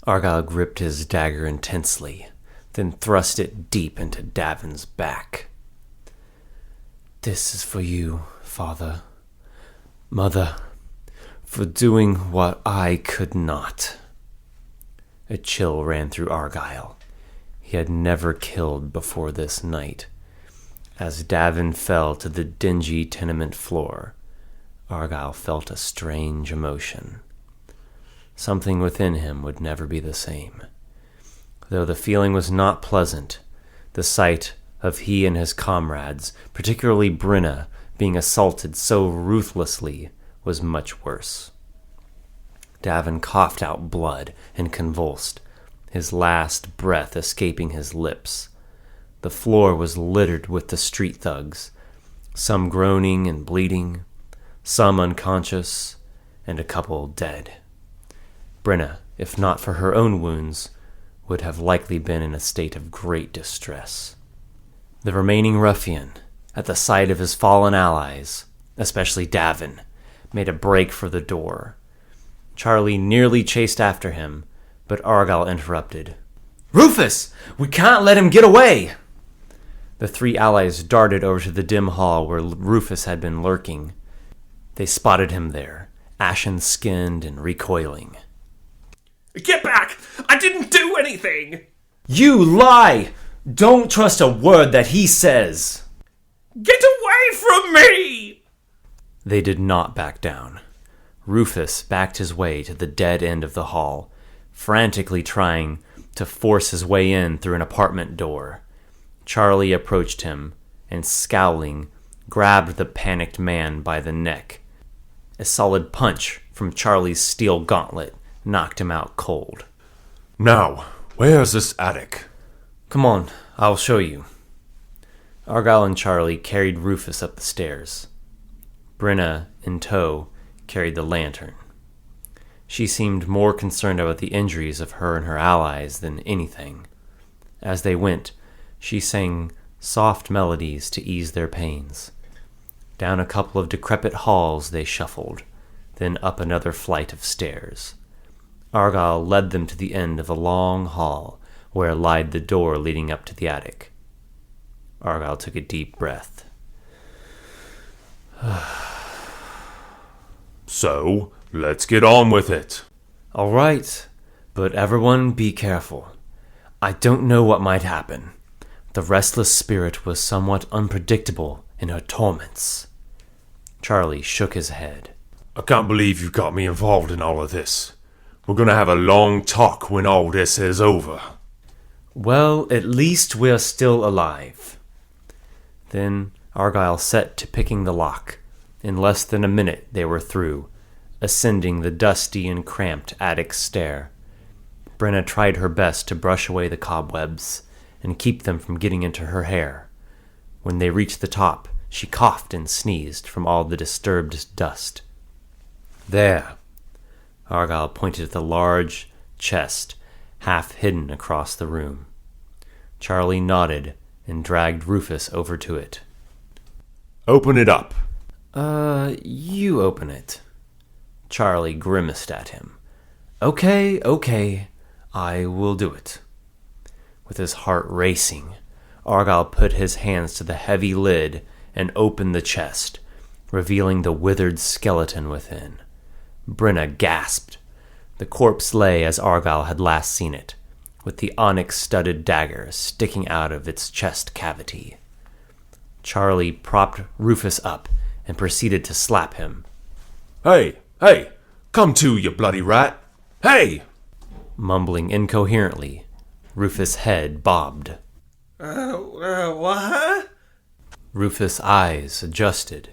Argyle gripped his dagger intensely, then thrust it deep into Davin's back. "This is for you, Father, Mother, for doing what I could not." A chill ran through Argyle. He had never killed before this night. As Davin fell to the dingy tenement floor, Argyle felt a strange emotion. Something within him would never be the same. Though the feeling was not pleasant, the sight of he and his comrades, particularly Brenna, being assaulted so ruthlessly was much worse. Davin coughed out blood and convulsed, his last breath escaping his lips. The floor was littered with the street thugs, some groaning and bleeding, some unconscious, and a couple dead. Brenna, if not for her own wounds, would have likely been in a state of great distress. The remaining ruffian, at the sight of his fallen allies, especially Davin, made a break for the door. Charlie nearly chased after him, but Argyle interrupted. "Rufus! We can't let him get away!" The three allies darted over to the dim hall where Rufus had been lurking. They spotted him there, ashen-skinned and recoiling. "Get back! I didn't do anything!" "You lie! Don't trust a word that he says!" "Get away from me!" They did not back down. Rufus backed his way to the dead end of the hall, frantically trying to force his way in through an apartment door. Charlie approached him and, scowling, grabbed the panicked man by the neck. A solid punch from Charlie's steel gauntlet knocked him out cold. "Now, where's this attic?" "Come on, I'll show you." Argyle and Charlie carried Rufus up the stairs. Brenna, in tow, carried the lantern. She seemed more concerned about the injuries of her and her allies than anything. As they went, she sang soft melodies to ease their pains. Down a couple of decrepit halls they shuffled, then up another flight of stairs. Argyle led them to the end of the long hall, where lied the door leading up to the attic. Argyle took a deep breath. "So, let's get on with it." "All right, but everyone be careful. I don't know what might happen. The restless spirit was somewhat unpredictable in her torments." Charlie shook his head. "I can't believe you got me involved in all of this. We're gonna have a long talk when all this is over." "Well, at least we're still alive." Then Argyle set to picking the lock. In less than a minute they were through, ascending the dusty and cramped attic stair. Brenna tried her best to brush away the cobwebs and keep them from getting into her hair. When they reached the top, she coughed and sneezed from all the disturbed dust. "There." Argyle pointed at the large chest, half hidden across the room. Charlie nodded and dragged Rufus over to it. "Open it up." You open it." Charlie grimaced at him. Okay, I will do it." With his heart racing, Argyle put his hands to the heavy lid and opened the chest, revealing the withered skeleton within. Brenna gasped. The corpse lay as Argyle had last seen it, with the onyx-studded dagger sticking out of its chest cavity. Charlie propped Rufus up and proceeded to slap him. Hey, come to, you bloody rat! Hey!" Mumbling incoherently, Rufus' head bobbed. What? Rufus' eyes adjusted,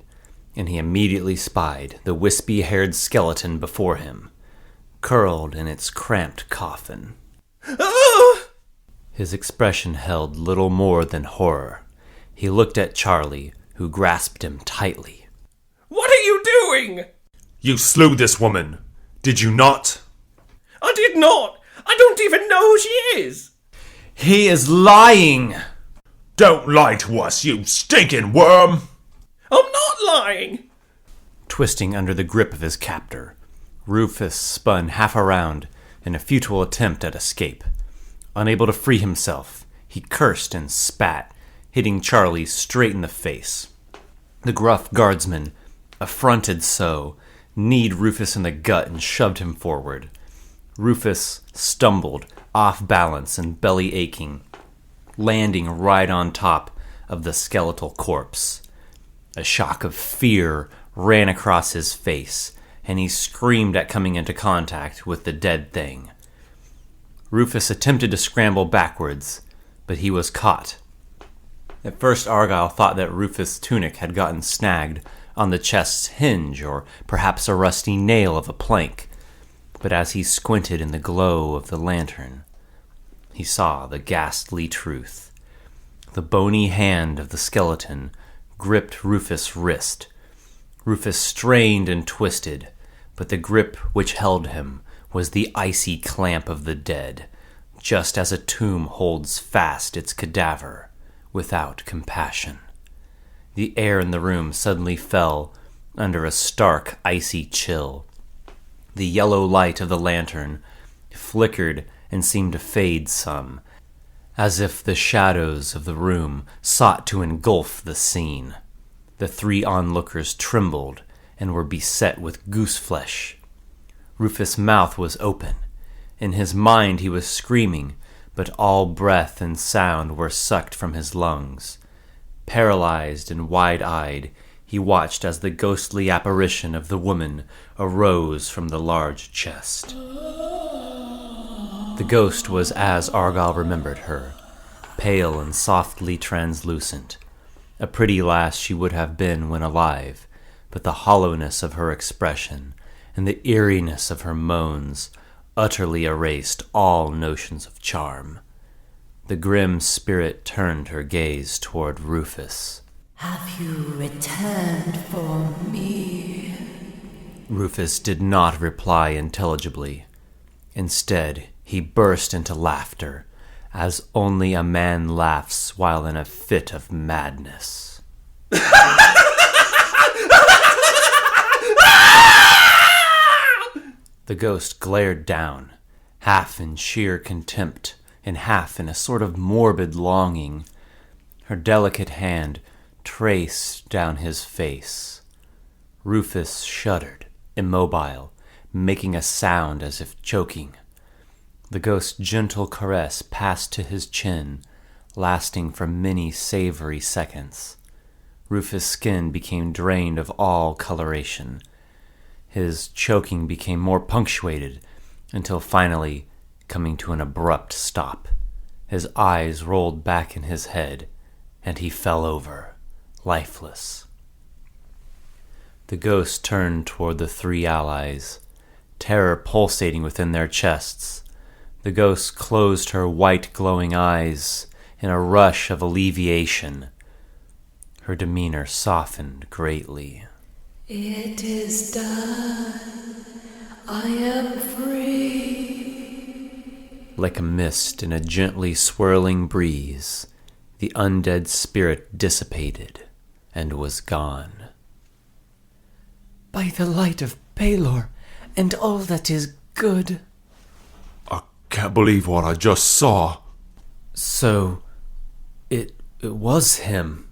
and he immediately spied the wispy-haired skeleton before him, curled in its cramped coffin. Oh! His expression held little more than horror. He looked at Charlie, who grasped him tightly. What are you doing? "You slew this woman, did you not?" I did not. I don't even know who she is. He is lying! "Don't lie to us, you stinking worm!" I'm not lying. Twisting under the grip of his captor, Rufus spun half around in a futile attempt at escape. Unable to free himself, he cursed and spat, hitting Charlie straight in the face. The gruff guardsman, affronted so, kneed Rufus in the gut and shoved him forward. Rufus stumbled, off balance and belly aching, landing right on top of the skeletal corpse. A shock of fear ran across his face, and he screamed at coming into contact with the dead thing. Rufus attempted to scramble backwards, but he was caught. At first, Argyle thought that Rufus' tunic had gotten snagged on the chest's hinge, or perhaps a rusty nail of a plank, but as he squinted in the glow of the lantern, he saw the ghastly truth. The bony hand of the skeleton gripped Rufus' wrist. Rufus strained and twisted, but the grip which held him was the icy clamp of the dead, just as a tomb holds fast its cadaver without compassion. The air in the room suddenly fell under a stark, icy chill. The yellow light of the lantern flickered and seemed to fade some, as if the shadows of the room sought to engulf the scene. The three onlookers trembled and were beset with gooseflesh. Rufus' mouth was open. In his mind he was screaming, but all breath and sound were sucked from his lungs. Paralyzed and wide-eyed, he watched as the ghostly apparition of the woman arose from the large chest. The ghost was as Argyle remembered her, pale and softly translucent. A pretty lass she would have been when alive, but the hollowness of her expression and the eeriness of her moans utterly erased all notions of charm. The grim spirit turned her gaze toward Rufus. Have you returned for me? Rufus did not reply intelligibly. Instead, he burst into laughter, as only a man laughs while in a fit of madness. The ghost glared down, half in sheer contempt and half in a sort of morbid longing. Her delicate hand traced down his face. Rufus shuddered, immobile, making a sound as if choking. The ghost's gentle caress passed to his chin, lasting for many savory seconds. Rufus' skin became drained of all coloration. His choking became more punctuated, until finally coming to an abrupt stop. His eyes rolled back in his head, and he fell over, lifeless. The ghost turned toward the three allies, terror pulsating within their chests. The ghost closed her white glowing eyes in a rush of alleviation. Her demeanor softened greatly. It is done. I am free. Like a mist in a gently swirling breeze, the undead spirit dissipated and was gone. By the light of Pelor and all that is good. I can't believe what I just saw. So, it was him.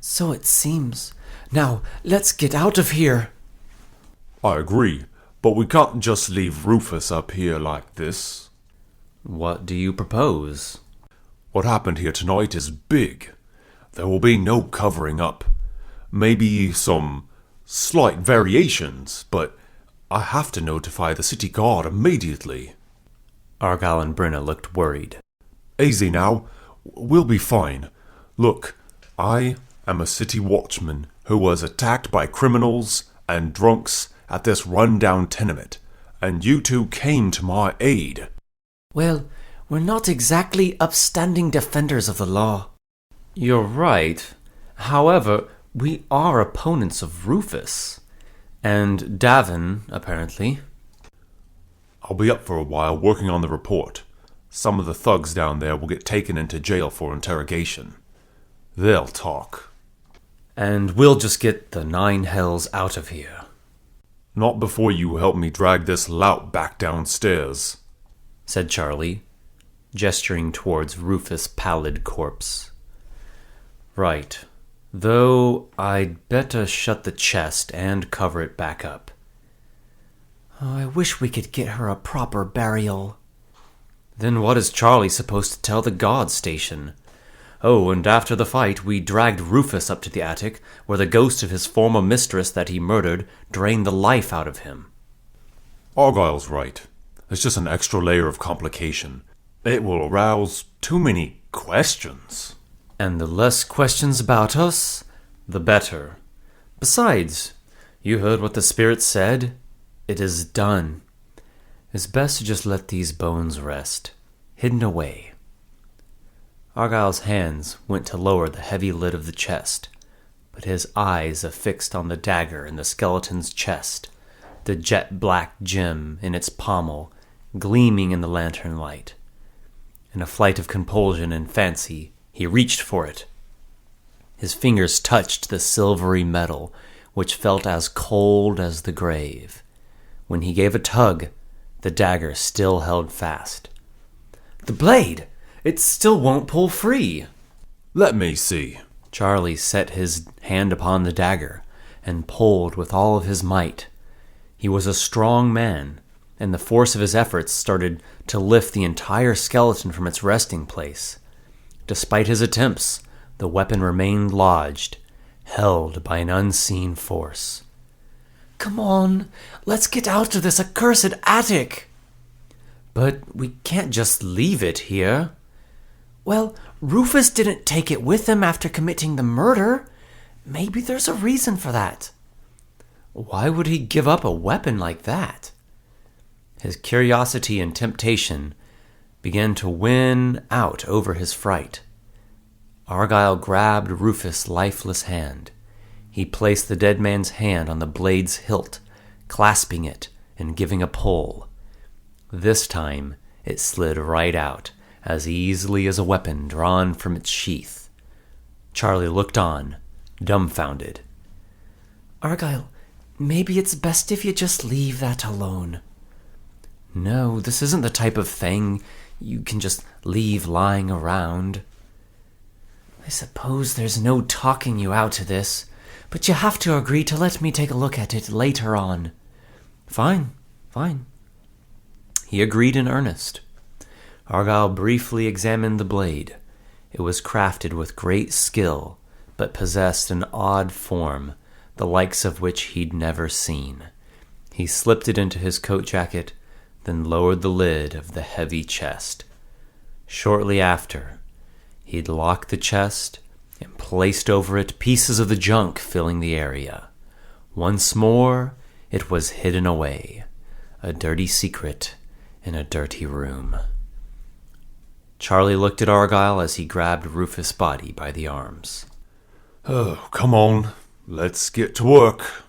So it seems. Now, let's get out of here. I agree, but we can't just leave Rufus up here like this. What do you propose? What happened here tonight is big. There will be no covering up. Maybe some slight variations, but I have to notify the city guard immediately. Argyle and Brenna looked worried. Easy now. We'll be fine. Look, I am a city watchman who was attacked by criminals and drunks at this rundown tenement, and you two came to my aid. Well, we're not exactly upstanding defenders of the law. You're right. However, we are opponents of Rufus. And Davin, apparently. I'll be up for a while working on the report. Some of the thugs down there will get taken into jail for interrogation. They'll talk. And we'll just get the 9 hells out of here. Not before you help me drag this lout back downstairs, said Charlie, gesturing towards Rufus' pallid corpse. Right, though I'd better shut the chest and cover it back up. Oh, I wish we could get her a proper burial. Then what is Charlie supposed to tell the guard station? Oh, and after the fight, we dragged Rufus up to the attic, where the ghost of his former mistress that he murdered drained the life out of him. Argyle's right. It's just an extra layer of complication. It will arouse too many questions. And the less questions about us, the better. Besides, you heard what the spirit said? It is done. It's best to just let these bones rest, hidden away. Argyle's hands went to lower the heavy lid of the chest, but his eyes affixed on the dagger in the skeleton's chest, the jet-black gem in its pommel gleaming in the lantern light. In a flight of compulsion and fancy, he reached for it. His fingers touched the silvery metal, which felt as cold as the grave. When he gave a tug, the dagger still held fast. The blade! It still won't pull free. Let me see. Charlie set his hand upon the dagger and pulled with all of his might. He was a strong man, and the force of his efforts started to lift the entire skeleton from its resting place. Despite his attempts, the weapon remained lodged, held by an unseen force. Come on, let's get out of this accursed attic. But we can't just leave it here. Well, Rufus didn't take it with him after committing the murder. Maybe there's a reason for that. Why would he give up a weapon like that? His curiosity and temptation began to win out over his fright. Argyle grabbed Rufus' lifeless hand. He placed the dead man's hand on the blade's hilt, clasping it and giving a pull. This time, it slid right out, as easily as a weapon drawn from its sheath. Charlie looked on, dumbfounded. Argyle, maybe it's best if you just leave that alone. No, this isn't the type of thing you can just leave lying around. I suppose there's no talking you out of this, but you have to agree to let me take a look at it later on. Fine. He agreed in earnest. Argyle briefly examined the blade. It was crafted with great skill, but possessed an odd form, the likes of which he'd never seen. He slipped it into his coat jacket, then lowered the lid of the heavy chest. Shortly after, he'd locked the chest and placed over it pieces of the junk filling the area. Once more, it was hidden away, a dirty secret in a dirty room. Charlie looked at Argyle as he grabbed Rufus' body by the arms. Oh, come on. Let's get to work.